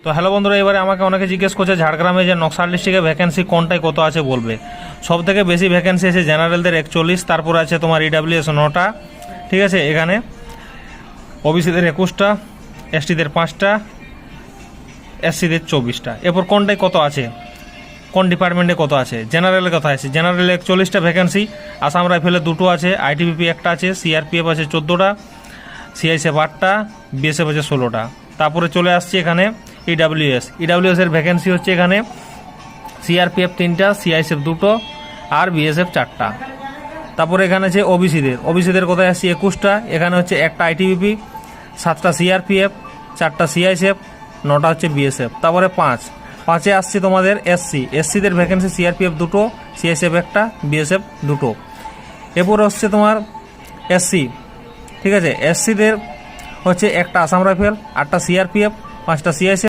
তো হ্যালো বন্ধুরা, এবারে আমাকে অনেকে জিজ্ঞেস করছে ঝাড়গ্রামে যে নকশাল ডিস্ট্রিক্টে ভ্যাকেন্সি কোনটায় কত আছে বলবে। সব থেকে বেশি ভ্যাকেন্সি আছে জেনারেলদের 41, তারপর আছে তোমার ইডাব্লিউএস 9টা, ঠিক আছে। এখানে ওবিসিদের 21টা, এসটিদের 5টা, এসসিদের 24টা। এরপর কোনটায় কত আছে, কোন ডিপার্টমেন্টে কত আছে। জেনারেলের কথা আছে, জেনারেলে 41টা ভ্যাকেন্সি, আসাম রাইফেলে 2টো আছে, আইটিবিপি 1টা আছে, সিআরপিএফ আছে 14টা, সিআইএসএফ 8টা, বিএসএফ আছে 16টা। তারপরে চলে আসছে এখানে ইডাব্লিউএস এর ভ্যাকেন্সি হচ্ছে এখানে সিআরপিএফ 3টা, সিআইএসএফ 2টো আর বিএসএফ 4টা। তারপরে এখানে আছে ওবিসিদের কোথায় আসছে 21টা, এখানে হচ্ছে 1টা আইটিবিপি, 7টা সিআরপিএফ, 4টা সিআইএসএফ, 9টা হচ্ছে বিএসএফ। তারপরে 5এ আসছে তোমাদের এসসিদের ভ্যাকেন্সি সিআরপিএফ 2টো, সিআইএসএফ 1টা, বিএসএফ 2টো। এরপরে হচ্ছে তোমার এসসি, ঠিক আছে। এসসিদের হচ্ছে 1টা আসাম রাইফেল, 8টা সিআরপিএফ, 5টা সিআইএসএফ,